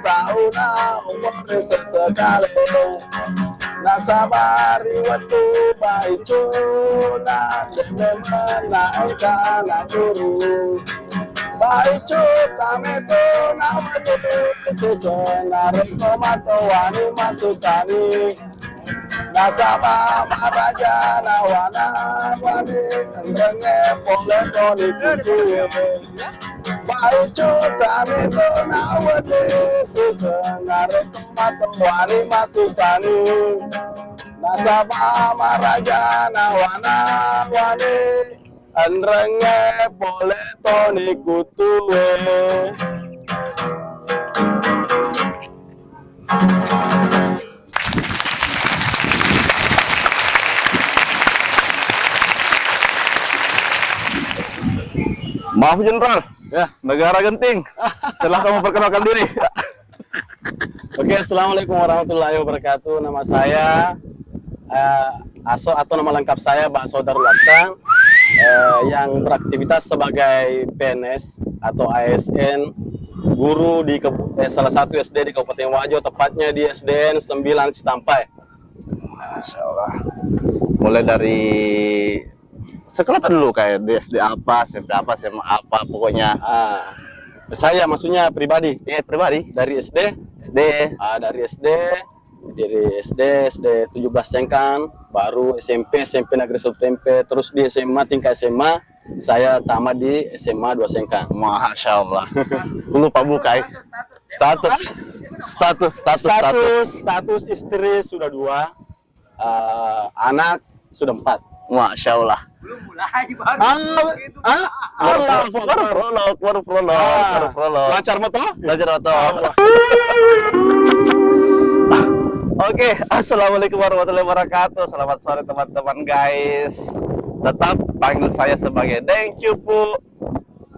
tahun umur sesekali nasabari waktu baicu na deme menaikkan guru baicu kami tu nawadu sesenari tomato wani masusani nasaba maraja nawana wani renge pole toni kutuwe baicu kami tu nawadu sesenari tomato wani masusani nasaba maraja nawana wani renge pole toni kutuwe. Maaf Jenderal, ya negara genting. Setelah kamu perkenalkan diri. Oke, assalamualaikum warahmatullahi wabarakatuh. Nama saya Aso atau nama lengkap saya Bakso Darul Aksa, yang beraktivitas sebagai PNS atau ASN, guru di salah satu SD di Kabupaten Wajo, tepatnya di SDN 9 Citampai. Masya Allah. Mulai dari sekolah dulu kayak di SD apa, SMP apa, SMA apa, pokoknya. Saya maksudnya pribadi. Pribadi. Dari SD. Dari SD 17 Sengkang, baru SMP Negeri 1 Tempe, terus di SMA tingkat SMA saya tamat di SMA 2 Sengkang. Masya Allah. Lupa buka status istri sudah 2, anak sudah 4. Masya Allah. Belum mulai baru prolog. Lancar motor? Oke, assalamualaikum warahmatullahi wabarakatuh. Selamat sore teman-teman guys. Tetap panggil saya sebagai Thank you Pu.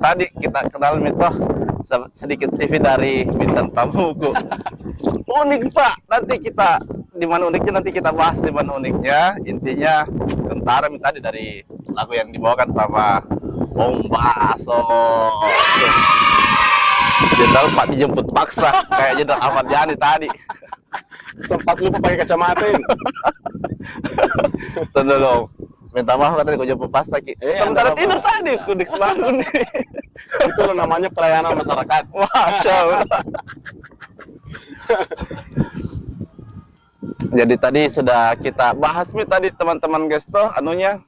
Tadi kita kenal Mito sedikit CV dari bintang tamuku. Unik Pak. Nanti kita di mana uniknya nanti kita bahas di mana uniknya. Intinya tentara tadi dari lagu yang dibawakan sama Om Bakso. Jenderal Pak dijemput paksa kayak Jenderal Ahmad Yani tadi. Sempat lupa pakai kacamata ini. Tunggu dong. Minta maaf tadi kau jemput paksa Ki. Sementara tidur tadi kudik bangun. Itu namanya pelayanan masyarakat. Masya Allah. Jadi tadi sudah kita bahas nih tadi teman-teman guys tuh anunya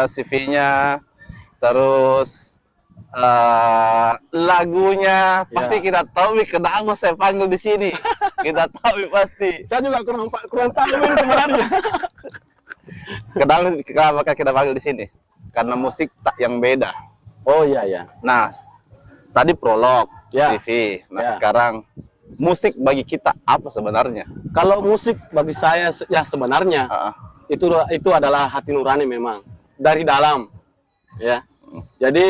CV-nya, terus lagunya pasti kita tahu kenapa saya panggil di sini. Kita tahu pasti. Saya juga kurang tahu sebenarnya. Kenapa kita panggil di sini? Karena musik tak yang beda. Oh iya. Nah, tadi prolog ya. TV. Nah, sekarang musik bagi kita apa sebenarnya? Kalau musik bagi saya ya sebenarnya itu adalah hati nurani memang dari dalam ya. Jadi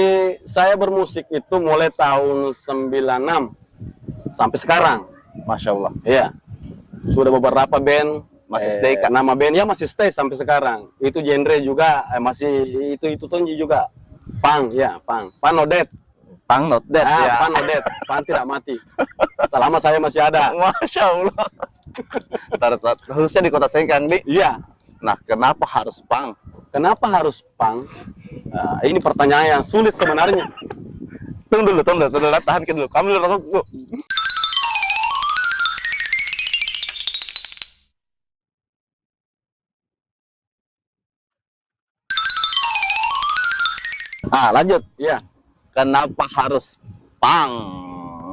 saya bermusik itu mulai tahun 96 sampai sekarang. Masya Allah. Iya. Sudah beberapa band masih stay kan? Nama bandnya masih stay sampai sekarang. Itu genre juga masih itu tonji juga. Punk ya, punk. Punk not dead. Punk not dead ya. Punk not dead. Punk tidak mati. Selama saya masih ada. Masya Allah. Khususnya di Kota Sengkang, Di. Iya. Nah, kenapa harus punk? Kenapa harus punk? Ini pertanyaan yang sulit sebenarnya. Tunggu dulu, tahan dulu. Kamu dulu. Lanjut. Iya. Kenapa harus punk?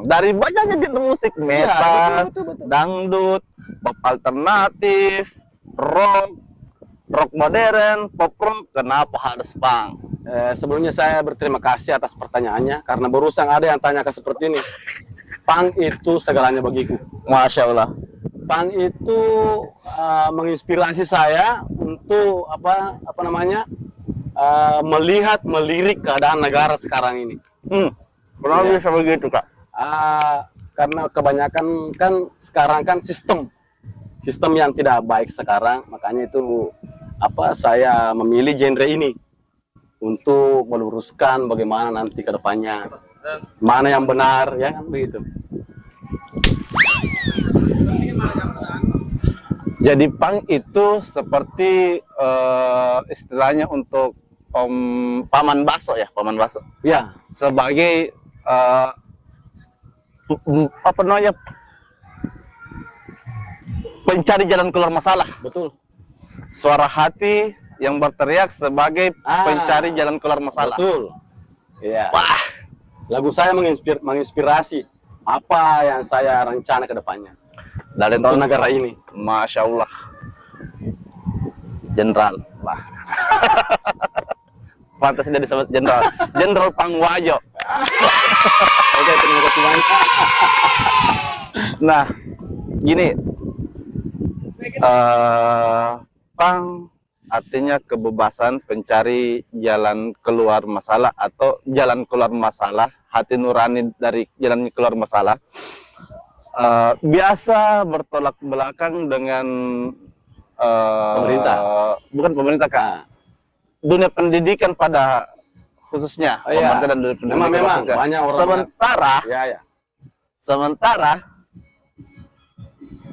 Dari banyaknya genre musik, metal, betul. Dangdut, pop alternatif, rock modern, pop rock, kenapa harus punk? Sebelumnya saya berterima kasih atas pertanyaannya, karena barusan ada yang tanyakan seperti ini. Punk itu segalanya bagiku. Masya Allah. Punk itu menginspirasi saya untuk melirik keadaan negara sekarang ini. Kenapa bisa begitu Kak? Karena kebanyakan kan sekarang kan sistem yang tidak baik sekarang, makanya itu saya memilih genre ini untuk meluruskan bagaimana nanti ke depannya mana yang benar, ya kan begitu. Jadi pang itu seperti istilahnya untuk paman baso ya, paman baso. Ya, Sebagai apa namanya, pencari jalan keluar masalah. betul. Suara hati yang berteriak sebagai pencari jalan keluar masalah. Betul. Iya. Wah, Lagu saya menginspirasi apa yang saya rencana ke depannya dari untuk tahun negara ini. Masya Allah, Jenderal. Wah. Pantas dia disebut Jenderal. Jenderal Pangwajo. Oke, terima kasih banyak. Nah, gini, pang artinya kebebasan pencari jalan keluar masalah atau jalan keluar masalah, hati nurani dari jalan keluar masalah. Biasa bertolak belakang dengan Pemerintah. Bukan pemerintah, Kak. Nah, Dunia pendidikan pada khususnya. Oh, iya. Pemerintah dan dunia pendidikan Memang khususnya. banyak orang. Sementara ya.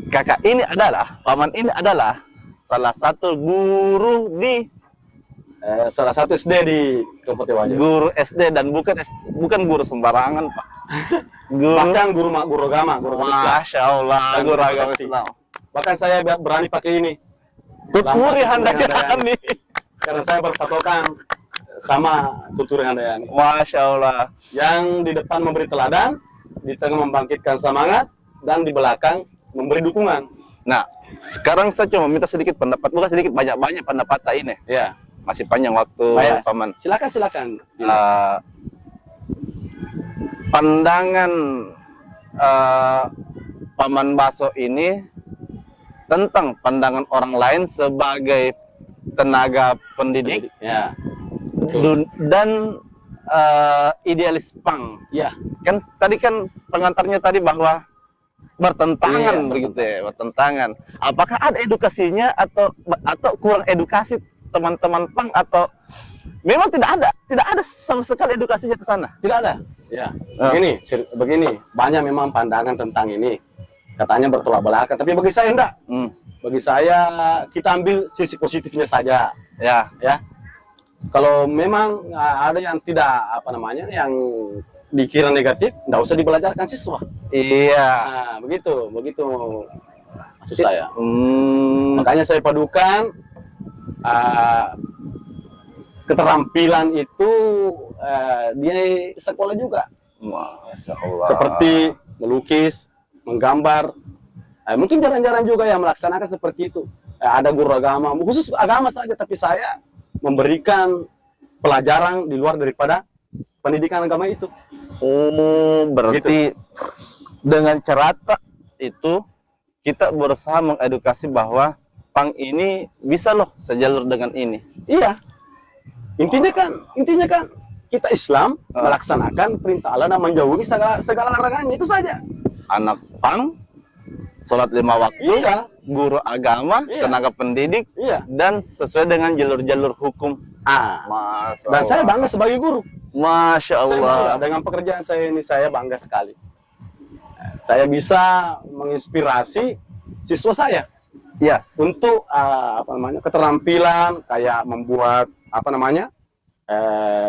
kakak ini adalah, paman ini adalah salah satu guru di Salah satu SD di Kabupaten Wajo. guru SD, dan bukan guru sembarangan, Pak. Guru, Bahkan guru agama Islam. Masya Allah, Dan guru agama mengerti. Islam. Bahkan saya berani pakai ini Tuturi handayani. karena saya berpatokan sama Tuturi Handayani. Masya Allah. Yang di depan memberi teladan, di tengah membangkitkan semangat, dan di belakang memberi dukungan. Nah, sekarang saya cuma minta sedikit pendapat, bukan sedikit, banyak pendapat ini. Ya. Masih panjang waktu, Baik, paman. silakan. Pandangan paman Baso ini tentang pandangan orang lain sebagai tenaga pendidik Ya. dan idealis pang. Ya. Kan tadi kan pengantarnya tadi bahwa bertentangan, Iya, begitu ya, bertentangan. Apakah ada edukasinya atau kurang edukasi teman-teman pang, atau memang tidak ada sama sekali edukasinya ke sana? Tidak ada. Ya. Begini, banyak memang pandangan tentang ini. Katanya bertolak belakang, tapi bagi saya enggak. Bagi saya kita ambil sisi positifnya saja. Ya, Kalau memang ada yang tidak yang dikira negatif, enggak usah dibelajarkan siswa. iya. Nah, begitu maksud saya. Makanya saya padukan keterampilan itu di sekolah juga. Masya Allah. Seperti melukis, menggambar. Mungkin jarang-jarang juga yang melaksanakan seperti itu. Ada guru agama, khusus agama saja, tapi saya memberikan pelajaran di luar daripada pendidikan agama itu. Berarti dengan cerita itu kita berusaha mengedukasi bahwa pang ini bisa loh sejalur dengan ini. Iya. Intinya kan kita Islam melaksanakan perintah Allah dan menjauhi segala larangannya, itu saja. Anak pang, sholat 5 waktu, Iya. guru agama, Iya. tenaga pendidik, Iya. dan sesuai dengan jalur-jalur hukum. Masya Dan saya Allah. bangga sebagai guru. Masya Saya bangga Allah. dengan pekerjaan saya ini, saya bangga sekali. Saya bisa menginspirasi siswa saya Yes. untuk keterampilan kayak membuat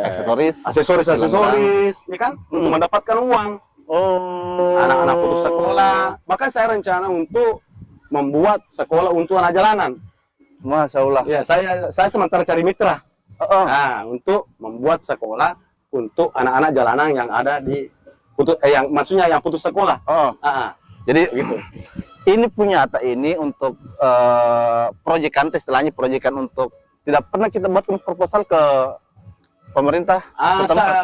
Aksesoris. aksesoris, ya kan, untuk mendapatkan uang. Anak-anak putus sekolah. Bahkan saya rencana untuk membuat sekolah untuk anak jalanan. Masya Allah. Ya, saya sementara cari mitra. Nah, untuk membuat sekolah untuk anak-anak jalanan yang ada di maksudnya yang putus sekolah. Jadi Begitu. ini punya ini untuk proyekan, istilahnya proyekan untuk tidak pernah kita buatkan proposal ke pemerintah.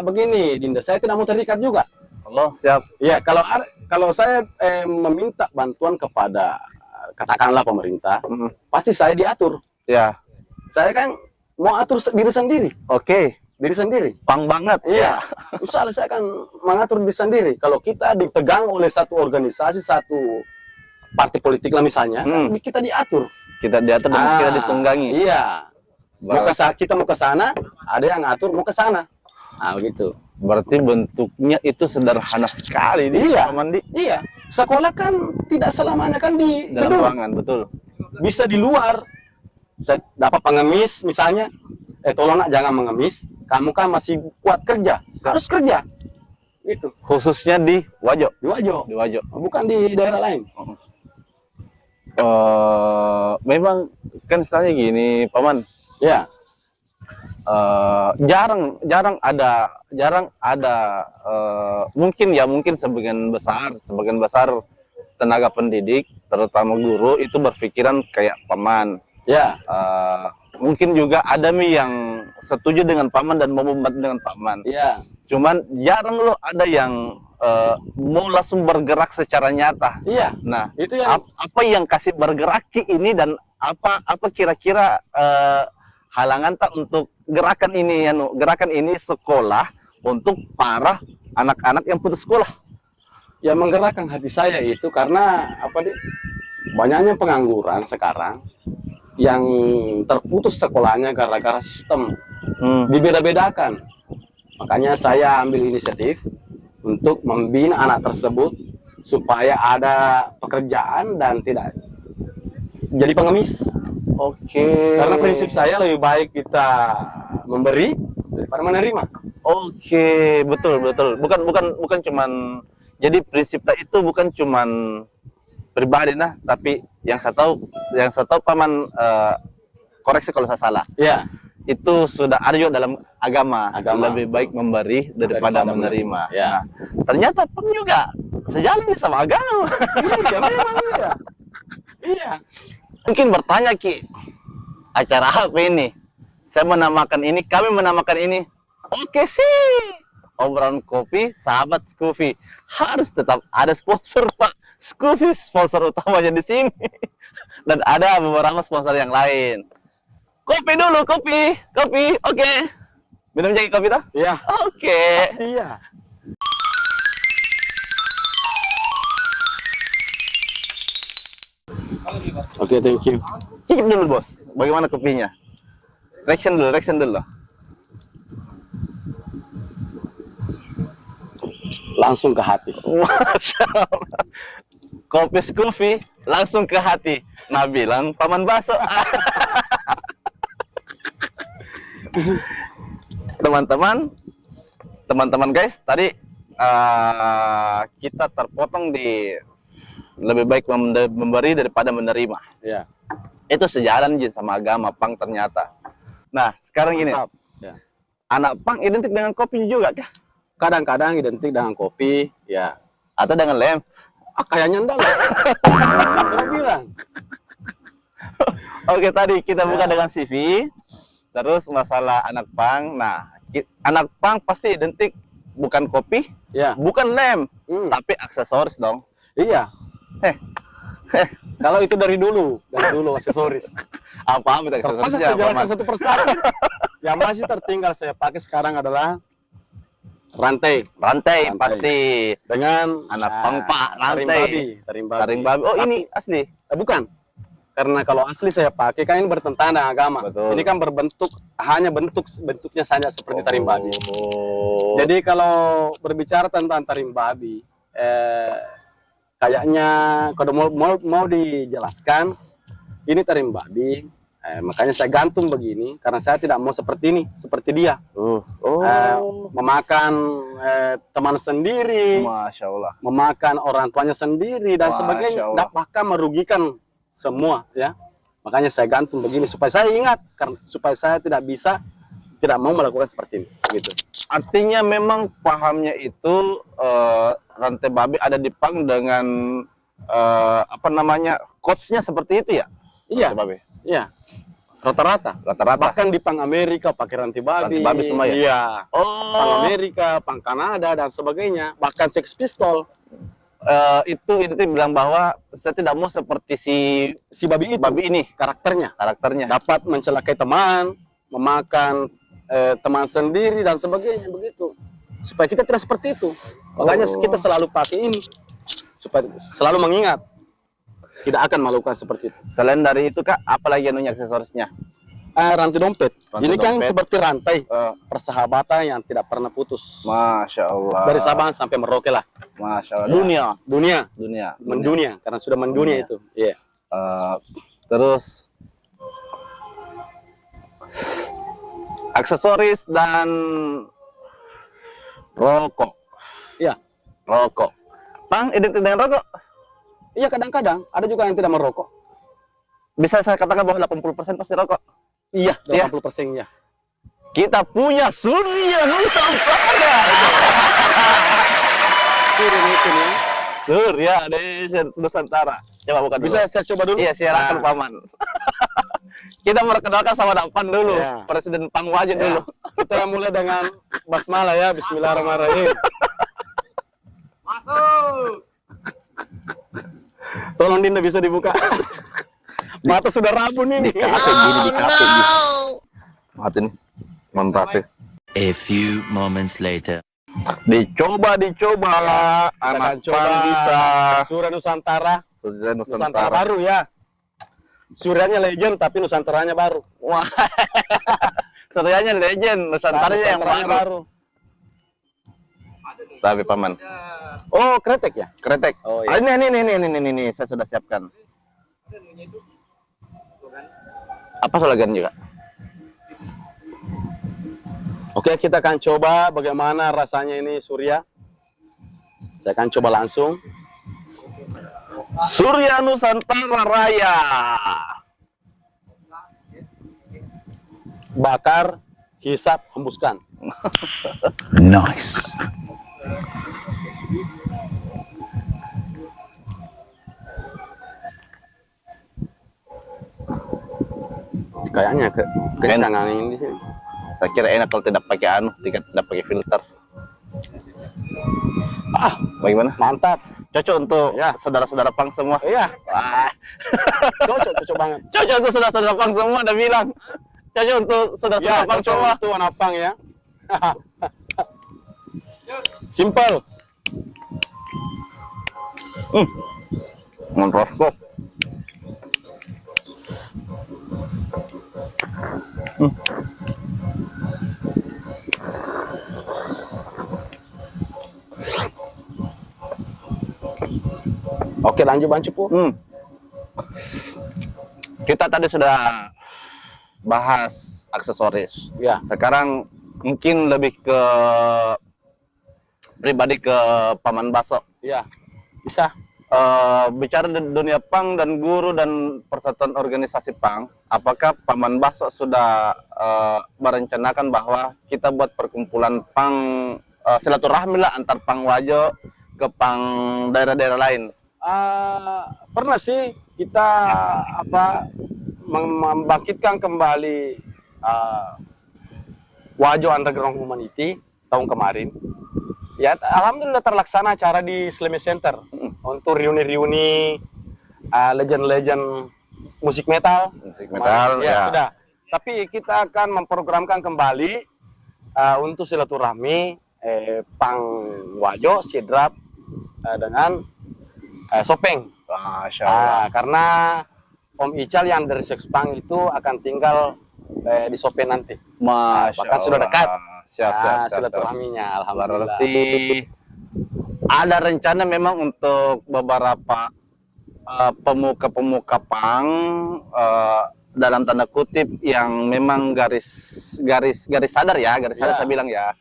Begini, Dinda, saya tidak mau terikat juga. Allah, siap. Ya, kalau saya meminta bantuan kepada katakanlah pemerintah, pasti saya diatur. Ya. Saya kan mau atur diri sendiri. Oke. Diri sendiri. Pang banget. Iya. Misalnya saya akan mengatur diri sendiri. Kalau kita dipegang oleh satu organisasi, satu partai politik lah misalnya, kita diatur. Kita diatur dan kita ditunggangi. Iya. Kita mau ke sana, ada yang ngatur mau ke sana. Begitu. Berarti bentuknya itu sederhana sekali di Iya. Paman Di. Iya, sekolah kan tidak selamanya kan di Dalam gedung. ruangan, betul. Bisa di luar. Dapat pengemis misalnya, tolong nak jangan mengemis, kamu kan masih kuat kerja, harus kerja. Itu Khususnya di Wajo. di Wajo, Di Wajo. bukan di daerah lain. Memang kan misalnya gini, Paman. Ya, Jarang ada mungkin sebagian besar tenaga pendidik terutama guru itu berpikiran kayak Paman. ya, Mungkin juga ada yang setuju dengan Paman dan mau membantu dengan Paman. ya, Cuman jarang loh ada yang mau langsung bergerak secara nyata. iya. Nah, Itu yang apa yang kasih bergerak ini dan apa kira-kira halangan tak untuk gerakan ini sekolah untuk para anak-anak yang putus sekolah? yang menggerakkan hati saya itu karena banyaknya pengangguran sekarang yang terputus sekolahnya gara-gara sistem dibeda-bedakan. Makanya saya ambil inisiatif untuk membina anak tersebut supaya ada pekerjaan dan tidak jadi pengemis. Oke. Karena prinsip saya lebih baik kita memberi daripada menerima. Oke, betul. Bukan cuman, jadi prinsip itu bukan cuman pribadi tapi yang saya tahu Paman, koreksi kalau saya salah. Ya, Itu sudah ada juga dalam agama. Agama. Lebih baik memberi daripada menerima. Ya. Nah, ternyata Pam juga sejalan sama agama. Iya, memang iya. Iya. Mungkin bertanya Ki, acara apa ini? Kami menamakan ini. Oke sih. Obrolan kopi, sahabat Scoofy. Harus tetap ada sponsor, Pak. Scoofy sponsor utamanya di sini. Dan ada beberapa sponsor yang lain. Kopi dulu, kopi. Oke. Minum lagi kopi toh? Iya. Oke. Iya. Oke, thank you. Cicip dulu, Bos. Bagaimana kopinya? Reaction dulu. Langsung ke hati. Masya Allah. Kopi Scoofy langsung ke hati. Nah, bilang Paman Baso. Teman-teman guys, tadi kita terpotong di lebih baik memberi daripada menerima. Ya. Itu sejalan sama agama Pang ternyata. Nah, sekarang gini, Mantap. Ya. anak Pang identik dengan kopi juga kah? Kadang-kadang identik dengan kopi, ya. Atau dengan lem? Kayaknya enggak lah. Saya bilang. Oke, tadi kita buka dengan CV. Terus masalah anak Pang. Nah, anak Pang pasti identik bukan kopi, Ya. bukan lem, Hmm. tapi aksesoris dong. Iya. Kalau itu dari dulu aksesoris. Apa Masa aksesorisnya? saya Apa, jelaskan Mas? satu persatu. Yang masih tertinggal saya pakai sekarang adalah rantai Rantai pasti. dengan Anak Pang, Pak, rantai. taring babi. Taring babi. Oh, ini asli. Bukan. Karena kalau asli saya pakai kan ini bertentangan dengan agama. Betul. Ini kan hanya bentuknya saja seperti taring babi. Oh. Jadi kalau berbicara tentang taring babi, kayaknya kalau mau dijelaskan, ini taring babi. Makanya saya gantung begini karena saya tidak mau seperti ini, seperti dia. Memakan teman sendiri, Masya Allah. memakan orang tuanya sendiri dan Masya sebagainya, Allah. bahkan merugikan semua, ya. Makanya saya gantung begini supaya saya ingat, supaya saya tidak mau melakukan seperti ini, gitu. Artinya memang pahamnya itu rantai babi ada di Pang dengan coachnya seperti itu ya? Iya, Rantai babi. iya. Rata-rata. Bahkan di Pang Amerika pakai rantai babi. Rantai babi semua ya? Iya. Pang Oh, Amerika, Pang Kanada dan sebagainya. Bahkan Sex Pistol. itu bilang bahwa saya tidak mau seperti Si babi itu, babi ini karakternya dapat mencelakai teman, memakan teman sendiri dan sebagainya, begitu. Supaya kita tidak seperti itu. Makanya kita selalu pakai ini supaya selalu mengingat tidak akan melakukan seperti itu. Selain dari itu Kak, apalagi anunya aksesorisnya? Rantai dompet. Rantai Ini kan dompet. seperti rantai Eh, persahabatan yang tidak pernah putus. Masya Allah. Dari Sabang sampai Merauke lah. Masya Allah. Dunia. Dunia. Dunia. Mendunia. Karena sudah mendunia Dunia. itu. Iya. Terus aksesoris dan rokok. Iya. Rokok. Pang, identik dengan rokok? Iya, kadang-kadang. Ada juga yang tidak merokok. Bisa saya katakan bahwa 80% pasti rokok. Iya, Iya. 80% ya. Kita punya Surya Nusantara. Ini. Surya Nusantara. Coba buka dulu. Bisa saya coba dulu? Iya, silakan Nah. Paman. Kita memperkenalkan sama Dapan dulu, Iya. Presiden Pang Wajib Ya. dulu. Kita mulai dengan basmalah ya. Bismillahirrahmanirrahim. Masuk. Tolong Dinda bisa dibuka. Mata sudah rabun ini. Di kafe gini, di kafe gini. Mati nih, montrase. A few moments later. Dicoba, anak Pang bisa. Surya Nusantara. Surya Nusantara Nusantara. baru ya. Suryanya legend tapi Nusantaranya baru. Wah. Suryanya legend, Nusantaranya yang Nusantaranya baru. Tapi Paman, Oh, kretek ya? kretek. Oh, Ah, iya. ini, saya sudah siapkan. Apa slogan juga? Oke, kita akan coba bagaimana rasanya ini Surya. Saya akan coba langsung. Surya Nusantara Raya. Bakar, hisap, hembuskan. Nice. Kayaknya kencangan ini di sini. Saya kira enak kalau tidak pakai tidak pakai filter. Ah, Bagaimana? mantap. Cocok untuk Ya. saudara-saudara Pang semua. Iya, Wah, cocok banget. cocok untuk saudara-saudara Pang semua, udah bilang. Cocok untuk saudara-saudara Pang cocok semua. itu warna pang ya. Simple. Mantap kok. Oke, lanjut Bancu Pu. Kita tadi sudah bahas aksesoris. Ya, Sekarang mungkin lebih ke pribadi ke Paman Baso. ya. Bisa. Bicara di dunia Pang dan guru dan persatuan organisasi Pang, apakah Paman Baso sudah merencanakan bahwa kita buat perkumpulan Pang silaturahmi lah antar Pang Wajo ke Pang daerah-daerah lain? Pernah sih kita membangkitkan kembali Wajo Underground Humanity tahun kemarin. Ya, alhamdulillah terlaksana acara di Sleme Center untuk reuni-reuni legend-legend musik metal. Musik metal, ya, ya. sudah. Tapi kita akan memprogramkan kembali untuk silaturahmi Pang Wajo, Sidrap dengan Sopeng. Masya Allah. Karena Om Ical yang dari Sexpang itu akan tinggal di Sopeng nanti. Masya bahkan sudah dekat. Siap. Silaturahminya, alhamdulillah. Berarti ada rencana memang untuk beberapa pemuka-pemuka Pang dalam tanda kutip yang memang garis sadar ya, sadar saya bilang ya,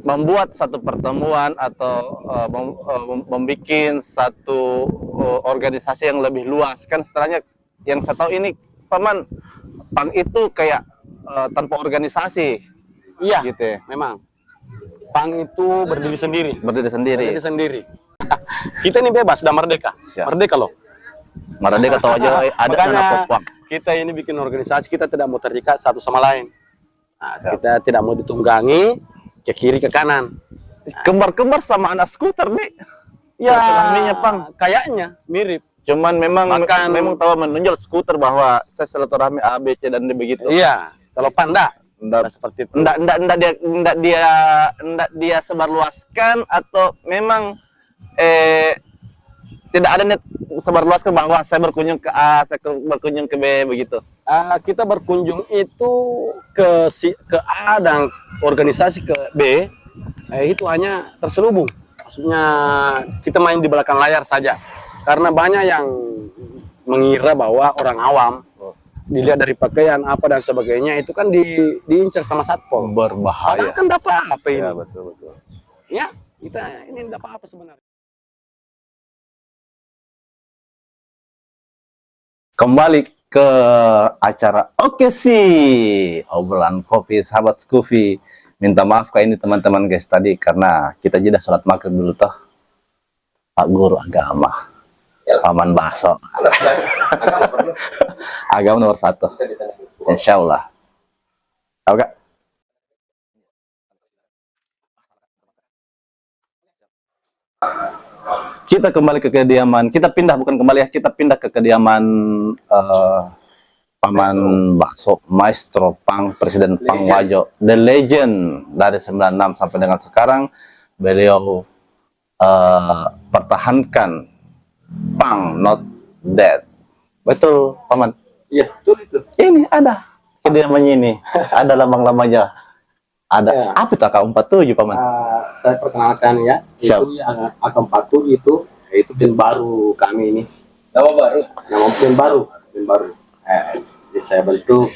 membuat satu pertemuan atau membuat satu organisasi yang lebih luas. Kan setelahnya yang saya tahu ini Paman, Pang itu kayak tanpa organisasi. Iya, Gitu ya. memang. Pang itu berdiri sendiri. Berdiri sendiri. Berdiri sendiri. Kita ini bebas dan merdeka. Siap. Merdeka loh. Merdeka tahu aja ada Makanya anak Papua. kita ini bikin organisasi, kita tidak mau terikat satu sama lain. Kita tidak mau ditunggangi ke kiri ke kanan. Kembar-kembar sama anak skuter nih. Ya, Silaturahminya, Pang. kayaknya mirip. Cuman memang Makan- tahu menonjol skuter bahwa saya silaturahmi A B C dan D begitu. Iya, kalau panda Enggak seperti itu. enggak dia sebarluaskan atau memang tidak ada net sebarluaskan bahwa saya berkunjung ke A, saya berkunjung ke B begitu. Kita berkunjung itu ke A dan organisasi ke B, itu hanya terselubung. Maksudnya kita main di belakang layar saja. Karena banyak yang mengira bahwa orang awam dilihat dari pakaian apa dan sebagainya itu kan diincar sama satpol. Berbahaya. Padahal kan dapat apa ini? Ya, betul. Ya, kita ini dapat apa sebenarnya? Kembali ke acara oke sih obrolan kopi sahabat Skufi. Minta maaf kayak ini teman-teman guys tadi karena kita jeda sholat maghrib dulu toh. Pak Guru Agama Paman Baso agama nomor 1 Insya Allah. Oke. Kita kembali ke kediaman, kita pindah bukan kembali ya, kita pindah ke kediaman Paman Bakso, Maestro Pang, Presiden Pang Wajo, the legend dari 96 sampai dengan sekarang. Beliau pertahankan Pang not dead. Betul, Paman? Iya, betul itu. Ini ada kediamannya ini, ada lambang-lambangnya. Ada Ya. apa itu AK47 Paman? Saya perkenalkan ya, Siap. itu yang AK47 itu band baru kami ini. Nama baru. Jadi saya bentuk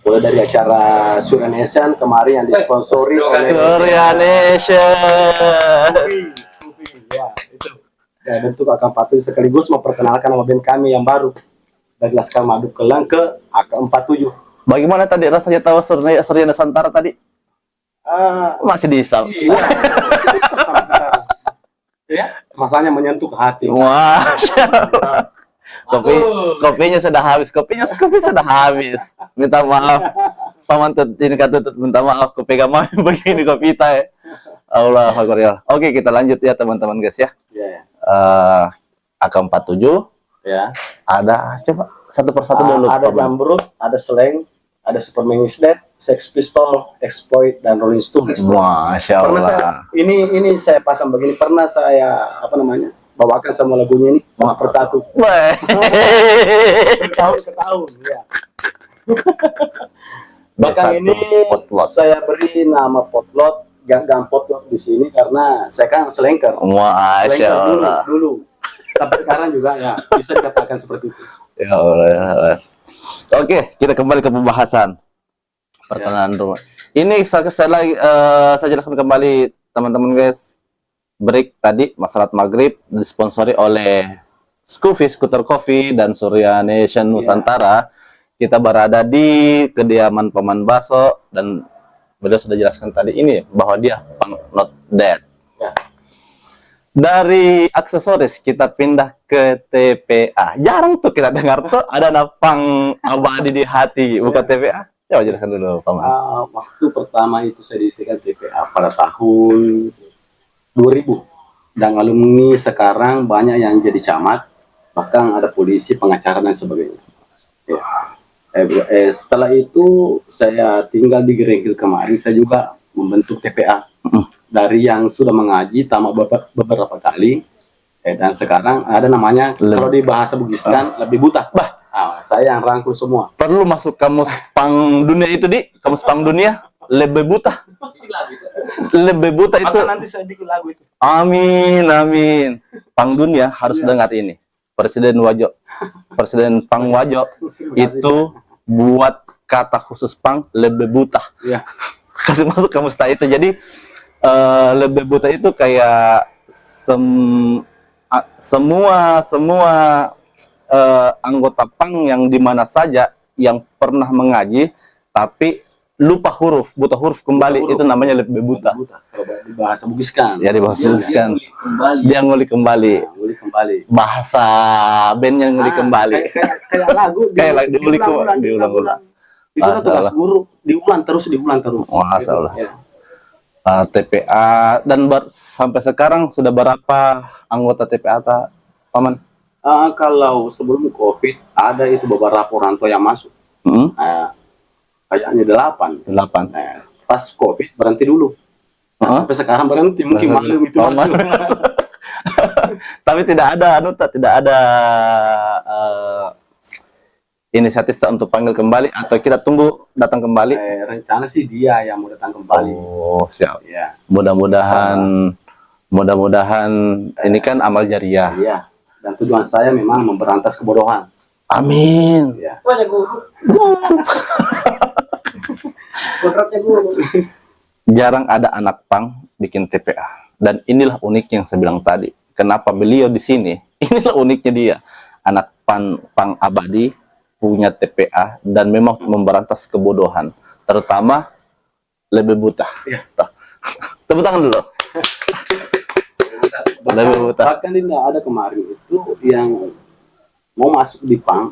mulai dari acara Surya Nation kemarin yang disponsori oleh Surya Nation. Ya, itu. Saya bentuk AK47 sekaligus memperkenalkan nama band kami yang baru dari Laskar Madu Kelang ke AK47. Bagaimana tadi rasanya tahu Surya Nusantara tadi? Masih diisap. Iya, sama sekarang. Ya, masanya menyentuh ke hati. Wah, kopinya sudah habis. Kopi sudah habis. Minta maaf. Paman ini kata minta maaf. Kopi gak mau begini kopi kita ya. Allah Akbar ya. Oke, kita lanjut ya teman-teman guys ya. Ya. AK47 Ya. ada coba satu persatu dulu. Ada Paman. Jambrut, ada Slang, ada Superman is Dead, Sex Pistol, Exploit, dan Rolling Stones. Masya Pernah saya, Allah. ini saya pasang begini, pernah saya bawakan semua lagunya ini satu persatu. Wah. Tahun ke tahun, ya. Bahkan Satu ini potlot. saya beri nama potlot, gang potlot di sini karena saya kan selengker. Masya Selengker Allah. dulu. Sampai sekarang juga ya bisa dikatakan seperti itu. Ya Allah, ya Allah. Oke, kita kembali ke pembahasan perkenalan rumah. Ini saya jelaskan kembali teman-teman guys. Break tadi masalah maghrib disponsori oleh Skufi Skuter Coffee dan Surya Nation Nusantara. Kita berada di kediaman Paman Baso dan beliau sudah jelaskan tadi ini bahwa dia Pang not dead. Ya. Dari aksesoris kita pindah ke TPA. Jarang tuh kita dengar tuh ada napang abadi di hati bukan TPA. Coba jelaskan dulu Paman. Waktu pertama itu saya didirikan TPA pada tahun 2000 dan alumni sekarang banyak yang jadi camat, bahkan ada polisi, pengacara dan sebagainya. Ya. Setelah itu saya tinggal di Gerenggil kemarin, saya juga membentuk TPA dari yang sudah mengaji tamat beberapa kali, dan sekarang ada namanya kalau di bahasa Bugiskan lebih buta. Saya yang rangkul semua. Perlu masuk kamus pang dunia itu di kamus pang dunia lebih buta. Lebih buta itu. Maka nanti saya bikin lagu itu. Amin amin. Pang dunia harus dengar ini. Presiden Pang Wajo itu buat kata khusus pang lebih buta. Ya. Kasih masuk kamus itu. Jadi lebih buta itu kayak semua anggota pang yang dimana saja yang pernah mengaji tapi lupa huruf, buta huruf kembali, itu namanya lebih buta. Kalau di bahasa Bugiskan. Ya di bahasa Bugiskan. Dia ngulik kembali. Ngulik kembali. Bahasa bandnya ngulik kembali. Kayak lagu. Kayak lagu diulang-ulang. Itu kan tugas guru, diulang terus. Masya Allah. Ya. TPA dan sampai sekarang sudah berapa anggota TPA Paman? Kalau sebelum COVID ada itu beberapa orang tua yang masuk. Kayaknya 8. Pas COVID berhenti dulu. Sampai sekarang berhenti, mungkin malu itu masuk. Tapi Tapi tidak ada tidak ada inisiatif tak untuk panggil kembali atau kita tunggu datang kembali. Rencana sih dia yang mau datang kembali. Oh, siap. Ya. Mudah-mudahan ini kan amal jariah. Iya. Dan tujuan saya memang memberantas kebodohan. Amin. Ya. Wajah guru. Kontraknya guru. Jarang ada anak pang bikin TPA. Dan inilah unik yang saya bilang tadi. Kenapa beliau di sini? Inilah uniknya dia. Anak pang abadi punya TPA dan memang memberantas kebodohan, terutama lebih buta. Iya. Tepuk tangan dulu. Lebih buta. Bahkan tidak ada kemarin itu yang mau masuk di pang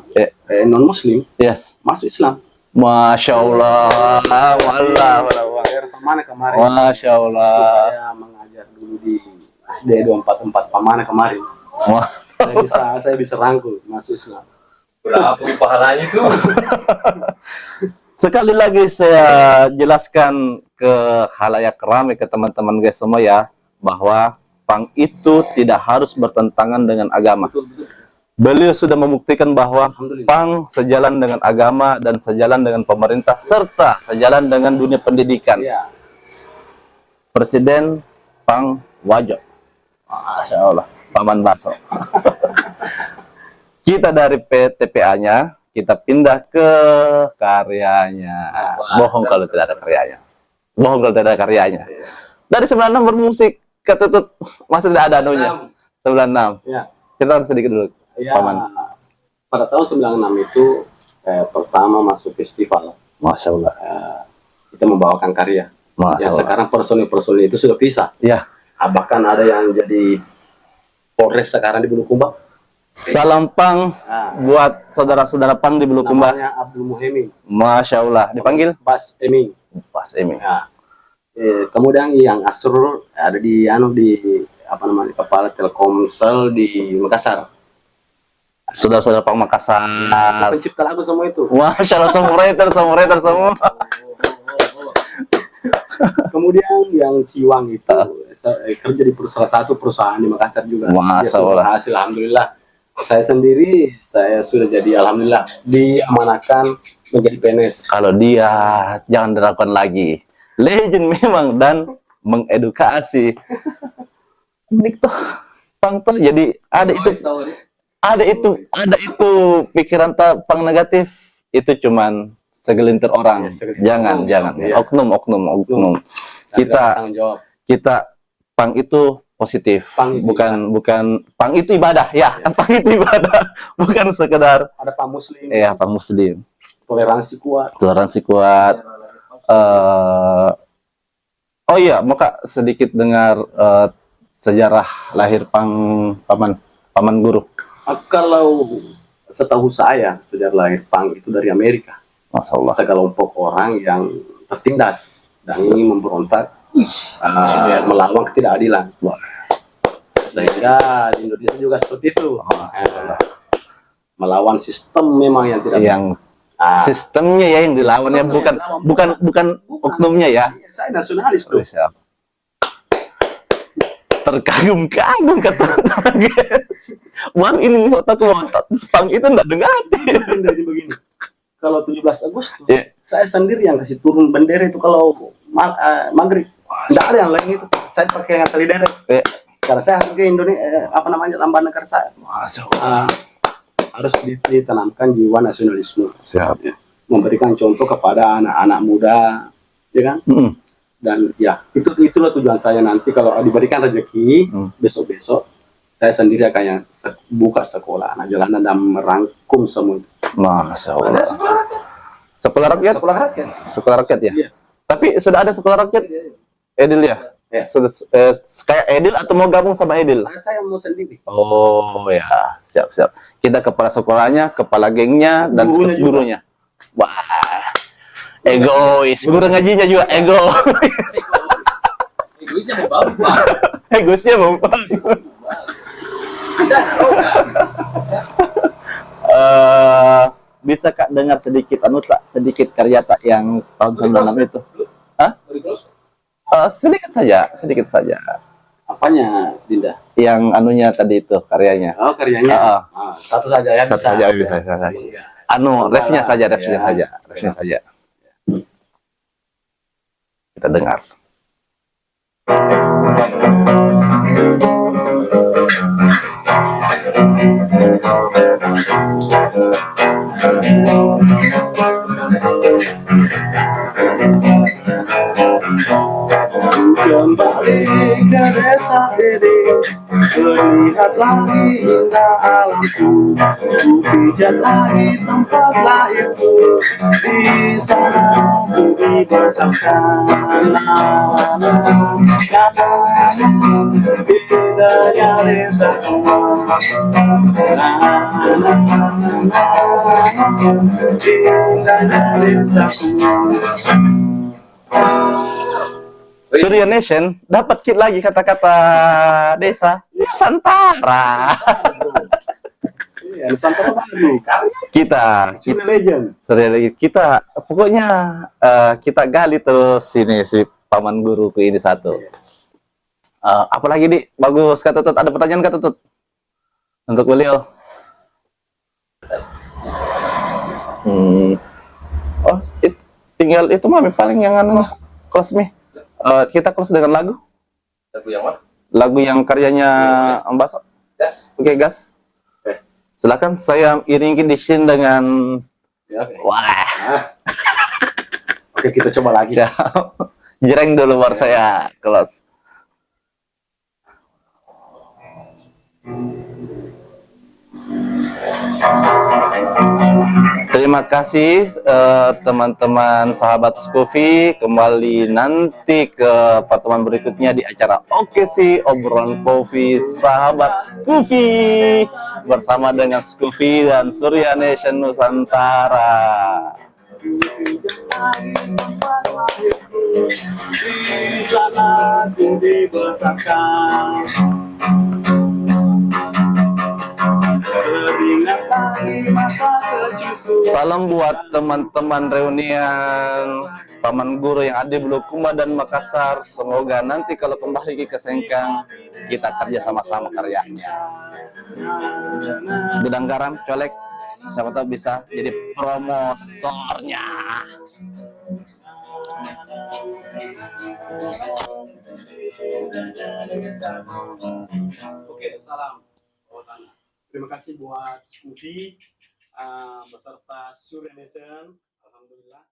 non muslim, Yes. masuk Islam. Masya Allah. Wallah. Daerah Pamana kemarin. Masya Allah. Saya mengajar dulu di SD 244 Pamana kemarin. Wah. Saya bisa rangkul masuk Islam. Berapa pahalanya itu? Sekali lagi saya jelaskan ke khalayak ramai, ke teman-teman guys semua ya, bahwa pang itu tidak harus bertentangan dengan agama. Beliau sudah membuktikan bahwa pang sejalan dengan agama dan sejalan dengan pemerintah serta sejalan dengan dunia pendidikan. Iya. Presiden pang wajib. Masya Allah. Paman Baso. Kita dari PTPA-nya, kita pindah ke karyanya. Bohong kalau tidak ada karyanya. Bohong kalau tidak ada karyanya. Dari 96 bermusik, ketutut, masih tidak ada anunya. 96. Ya. Kita sedikit dulu, Ya, Paman. pada tahun 96 itu pertama masuk festival. Masya Allah. Kita membawakan karya. Masya Yang Allah. sekarang personil-personil itu sudah pisah. Ya. Bahkan ada yang jadi Polres sekarang di Bulukumba. Salam pang buat saudara-saudara pang di Bulukumba. Namanya Abdul Muhaimin. Masya Allah. Dipanggil? Bas Eming. Pas Emi. Ya. Kemudian yang Asrul ada di apa namanya, kepala Telkomsel di Makassar. Saudara-saudara pang Makassar. Pencipta lagu semua itu. Masya Allah, songwriter semua. Kemudian yang Ciwang itu kerja di salah satu perusahaan di Makassar juga. Masya Dia sudah Allah. berhasil, alhamdulillah. Saya sendiri, saya sudah jadi alhamdulillah diamanahkan menjadi PNS. Kalau dia jangan dilakukan lagi. Legend memang dan mengedukasi. Unik tuh, pang tuh. Jadi ada itu pikiran pang negatif. Itu cuman segelintir orang. Ya, segelintir jangan. Ya. Oknum. Tanggung jawab. Kita pang itu positif. Pang itu bukan pang itu ibadah ya. Pang itu ibadah, bukan sekedar Ada Pak Muslim, pang muslim. toleransi kuat. Toleransi kuat. Oh iya, maka sedikit dengar sejarah lahir paman guru. Kalau setahu saya, sejarah lahir pang itu dari Amerika. Masya Allah. Sekelompok orang yang tertindas dan ingin memberontak melawan ketidakadilan. Sehingga di Indonesia juga seperti itu. Melawan sistem memang yang tidak Sistemnya ya yang dilawan ya, bukan oknumnya ya. Saya nasionalis tuh. Siap. Terkagum-kagum kata Bang, ini otakku pang itu enggak dengar. Dari begini. Kalau 17 Agustus, saya sendiri yang kasih turun bendera itu kalau maghrib. Tidak ada yang lain itu. Saya pakai yang tali derek. Karena saya hargai Indonesia, lambang negara saya. Harus ditanamkan jiwa nasionalisme. Siap. Memberikan contoh kepada anak-anak muda, ya kan? Dan ya itulah tujuan saya nanti kalau diberikan rezeki besok-besok saya sendiri akan yang buka sekolah anak jalanan dan merangkum semua. Masya Allah. Sekolah rakyat? Sekolah rakyat ya? Iya. Tapi sudah ada sekolah rakyat? Edil ya? Ya. Kayak Edil atau mau gabung sama Edil? Saya mau sendiri. Oh ya, siap. Kita kepala sekolahnya, kepala gengnya, dan gurunya. Wah, egois. Guru ngajinya juga egois. Egoisnya mau bapak. Egoisnya bapak. Bisa Kak dengar sedikit sedikit karya tak yang tahun 96 itu? Hah? Sedikit saja. Apanya, Dinda? yang anunya tadi itu karyanya. Oh, karyanya. Ah, Satu saja ya, satu saja bisa. Iya. Anu, refnya saja, Ya. refnya saja. Kita dengar. Kembali ke desa ini, melihat lagi indah alamku, ku pijat lagi tempat lahirku, di sana ku dibesarkan. Indahnya desaku, indahnya desaku. Surya Nation, dapat kit lagi kata-kata desa Nusantara. Iya, Nusantara baru. Kita Legend. Surya lagi kita pokoknya kita gali terus sini si paman guruku ini satu. Apalagi di bagus Kak Tutut, ada pertanyaan Kak Tutut untuk beliau. Oh, tinggal itu mah paling yang anu close me. Kita close dengan lagu. Lagu yang mana? Lagu yang karyanya Mbak. Gas. Oke, gas. Silakan saya iringi di sini dengan Ya, oke. wah. Oke, kita coba lagi. Jereng dulu baru saya close. Terima kasih teman-teman sahabat Skufi, kembali nanti ke pertemuan berikutnya di acara Oke sih obrolan kopi sahabat Skufi bersama dengan Skufi dan Surya Nation Nusantara. Di sana ku dibesarkan. Teringat lagi masa kecilku. Salam buat teman-teman reunian Paman Guru yang ada di Bulukumba dan Makassar. Semoga nanti kalau kembali ke Sengkang kita kerja sama-sama karyanya. Gudang garam, colek, siapa tahu bisa jadi promo store-nya. Oke, salam. Terima kasih buat Skufi beserta Surya Nation. Alhamdulillah.